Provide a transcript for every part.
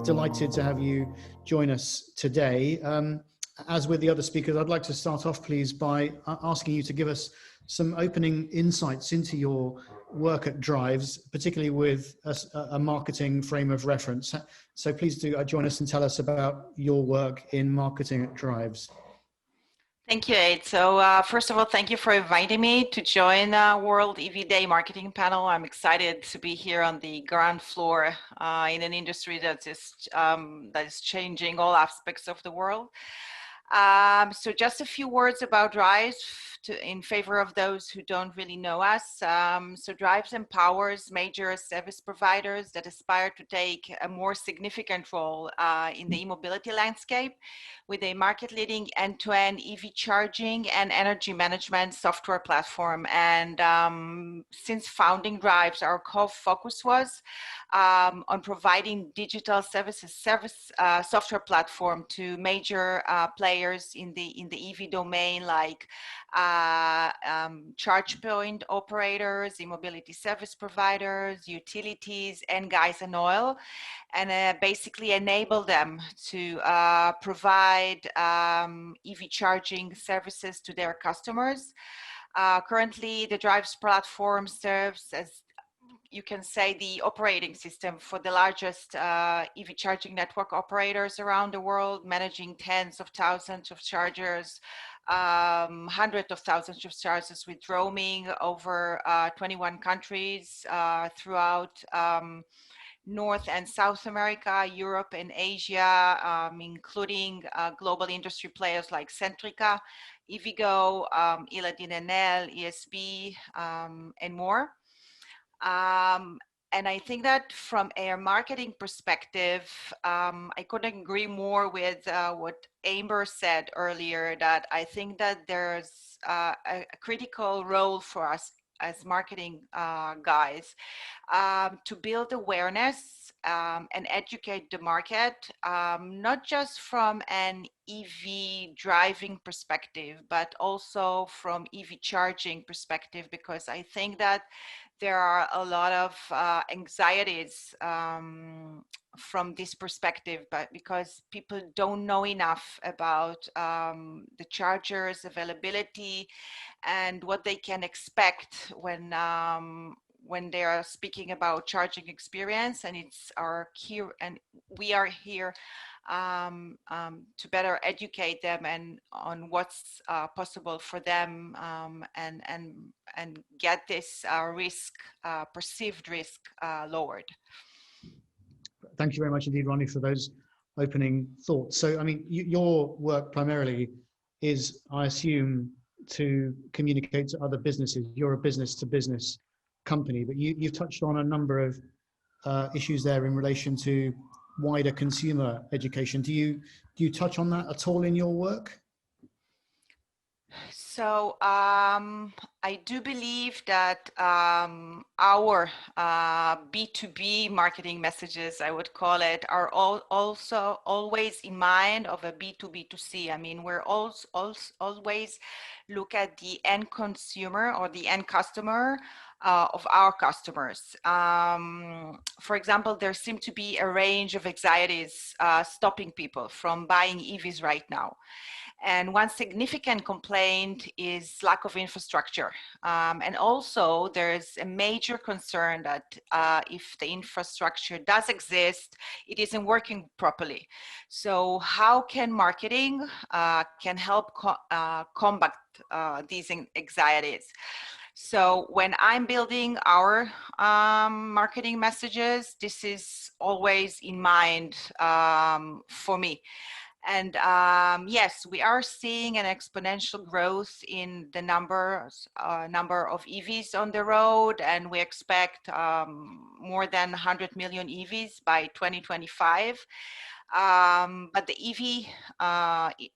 delighted to have you join us today. As with the other speakers, I'd like to start off, please, by asking you to give us some opening insights into your work at Driivz, particularly with a marketing frame of reference. So please do join us and tell us about your work in marketing at Driivz. Thank you, Ed. So first of all, thank you for inviting me to join World EV Day Marketing Panel. I'm excited to be here on the ground floor in an industry that is changing all aspects of the world. So just a few words about Driivz in favor of those who don't really know us. So Driivz empowers major service providers that aspire to take a more significant role in the e-mobility landscape with a market-leading end-to-end EV charging and energy management software platform. And since founding Driivz, our core focus was on providing digital software platform to major players in the EV domain, like charge point operators, e-mobility service providers, utilities, and gas and oil, and basically enable them to provide EV charging services to their customers. Currently, the Driivz platform serves as, you can say, the operating system for the largest EV charging network operators around the world, managing tens of thousands of chargers, hundreds of thousands of chargers with roaming over 21 countries throughout North and South America, Europe and Asia, including global industry players like Centrica, EVgo, Iladin NL, ESB, and more. And I think that from a marketing perspective, I couldn't agree more with what Amber said earlier, that I think that there's a critical role for us as marketing guys to build awareness and educate the market, not just from an EV driving perspective, but also from EV charging perspective, because I think that there are a lot of anxieties from this perspective, but because people don't know enough about the chargers availability and what they can expect when they are speaking about charging experience. And it's our key, and we are here to better educate them and on what's possible for them, and get this perceived risk lowered. Thank you very much indeed, Roni, for those opening thoughts. So, I mean, your work primarily is, I assume, to communicate to other businesses. You're a business-to-business company, but you've touched on a number of issues there in relation to wider consumer education. Do you touch on that at all in your work? So I do believe that our B2B marketing messages, I would call it, are also always in mind of a B2B2C. I mean, we're always look at the end consumer or the end customer of our customers. For example, there seem to be a range of anxieties stopping people from buying EVs right now. And one significant complaint is lack of infrastructure. And also there's a major concern that if the infrastructure does exist, it isn't working properly. So how can marketing can help combat these anxieties? So when I'm building our marketing messages, this is always in mind for me. And yes, we are seeing an exponential growth in the number of EVs on the road, and we expect more than 100 million EVs by 2025. But the EV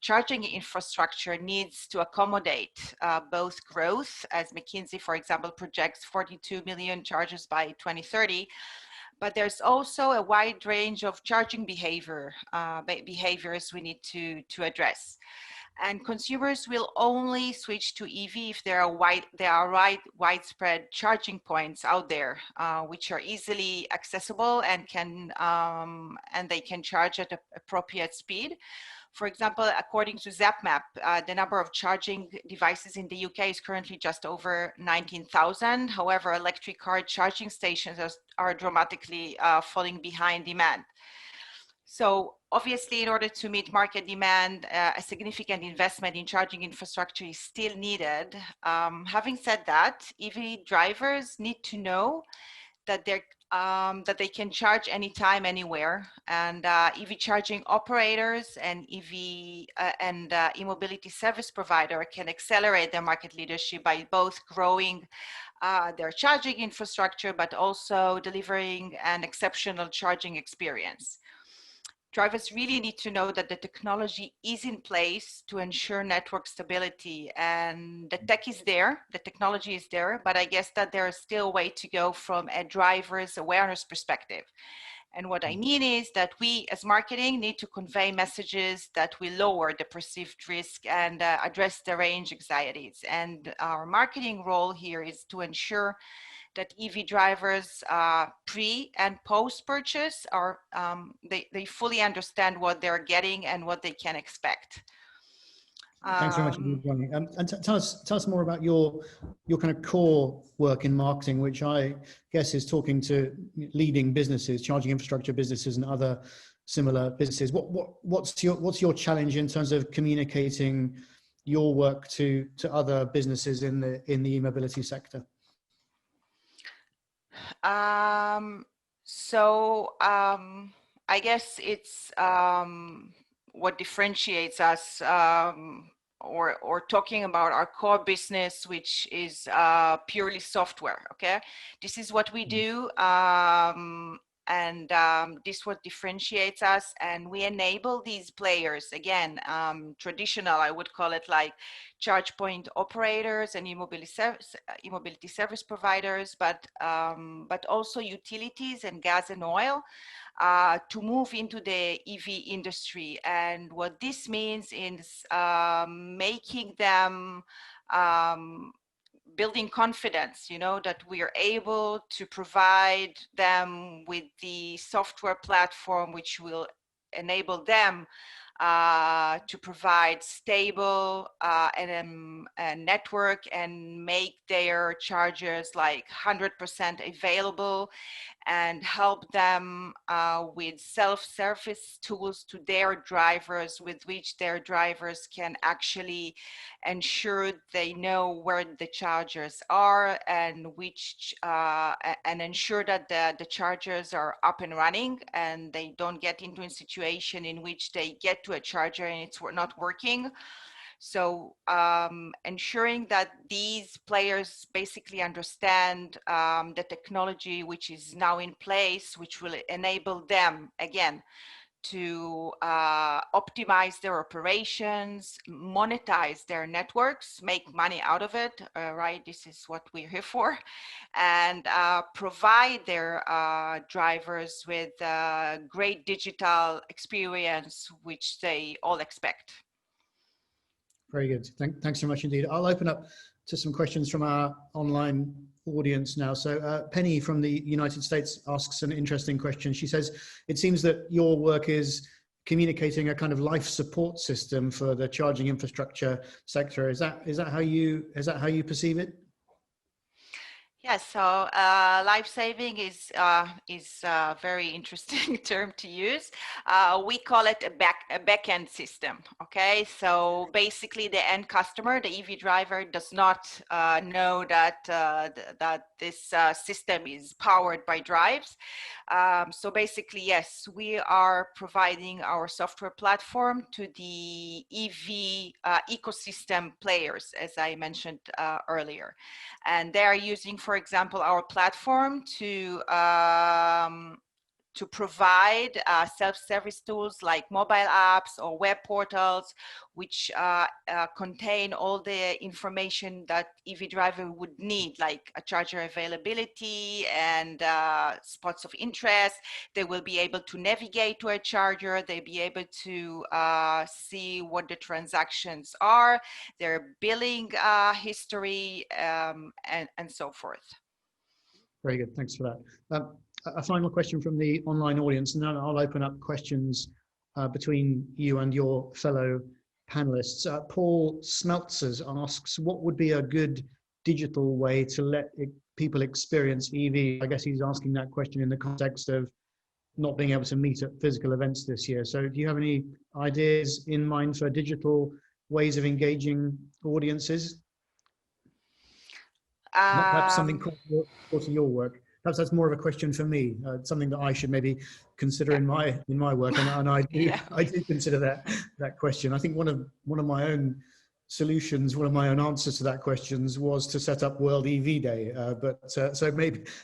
charging infrastructure needs to accommodate both growth, as McKinsey, for example, projects 42 million chargers by 2030. But there's also a wide range of charging behaviors we need to address. And consumers will only switch to EV if there are widespread charging points out there, which are easily accessible and they can charge at appropriate speed. For example, according to ZapMap, the number of charging devices in the UK is currently just over 19,000. However, electric car charging stations are dramatically falling behind demand. So obviously, in order to meet market demand, a significant investment in charging infrastructure is still needed. Having said that, EV drivers need to know that they can charge anytime, anywhere, and EV charging operators and eMobility service provider can accelerate their market leadership by both growing their charging infrastructure, but also delivering an exceptional charging experience. Drivers really need to know that the technology is in place to ensure network stability, and the tech is there, the technology is there, but I guess that there is still a way to go from a driver's awareness perspective. And what I mean is that we as marketing need to convey messages that will lower the perceived risk and address the range anxieties. And our marketing role here is to ensure that EV drivers pre and post purchase are they fully understand what they're getting and what they can expect. Thanks very much, Roni. And tell us more about your kind of core work in marketing, which I guess is talking to leading businesses, charging infrastructure businesses, and other similar businesses. What's your challenge in terms of communicating your work to other businesses in the e-mobility sector? I guess it's what differentiates us, or talking about our core business, which is purely software. Okay, this is what we do, and this what differentiates us, and we enable these players, again, traditional, I would call it, like charge point operators and e-mobility service providers, but also utilities and gas and oil, to move into the EV industry. And what this means is making them building confidence, that we are able to provide them with the software platform which will enable them to provide stable a network and make their chargers like 100% available, and help them with self-service tools to their drivers, with which their drivers can actually ensure they know where the chargers are, and and ensure that the chargers are up and running, and they don't get into a situation in which they get to a charger and it's not working. So ensuring that these players basically understand the technology which is now in place, which will enable them, again, to optimize their operations, monetize their networks, make money out of it, right? This is what we're here for, and provide their drivers with great digital experience, which they all expect. Very good. Thanks so much indeed. I'll open up to some questions from our online audience now. So Penny from the United States asks an interesting question. She says, it seems that your work is communicating a kind of life support system for the charging infrastructure sector. Is that how you perceive it? Yes, so life-saving is a very interesting term to use. We call it a back-end system, okay? So basically the end customer, the EV driver, does not know that this system is powered by Driivz. So basically, yes, we are providing our software platform to the EV ecosystem players, as I mentioned earlier. And they are using, for example, our platform to to provide self-service tools like mobile apps or web portals, which contain all the information that EV driver would need, like a charger availability and spots of interest. They will be able to navigate to a charger. They'll be able to see what the transactions are, their billing history, and so forth. Very good. Thanks for that. A final question from the online audience, and then I'll open up questions between you and your fellow panelists. Paul Smeltzers asks, what would be a good digital way to let people experience EV? I guess he's asking that question in the context of not being able to meet at physical events this year. So do you have any ideas in mind for digital ways of engaging audiences? Perhaps something core to your work. Perhaps that's more of a question for me. Something that I should maybe consider in my work, and I do I do consider that question. I think one of my own solutions, one of my own answers to that questions was to set up World EV Day. So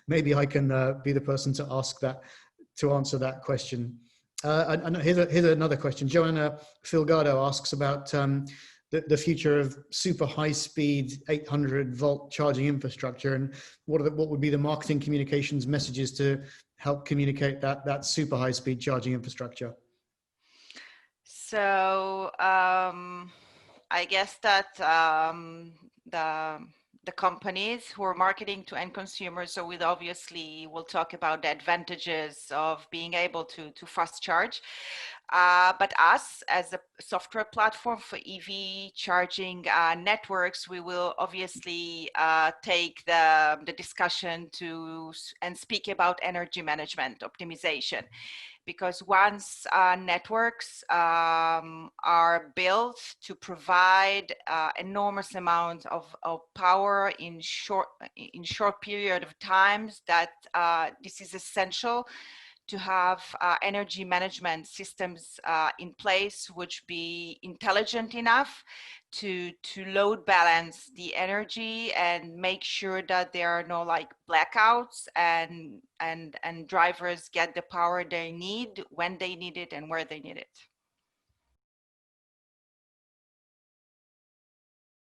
maybe I can be the person to answer that question. And here's another question. Joanna Filgado asks about the future of super high-speed 800-volt charging infrastructure, and what would be the marketing communications messages to help communicate that super high-speed charging infrastructure? So I guess that the companies who are marketing to end consumers, so we obviously will talk about the advantages of being able to fast charge. But us as a software platform for EV charging networks, we will obviously take the discussion and speak about energy management optimization. Because once networks are built to provide enormous amounts of power in short period of times, that this is essential to have energy management systems in place which be intelligent enough to load balance the energy and make sure that there are no like blackouts, and drivers get the power they need when they need it and where they need it.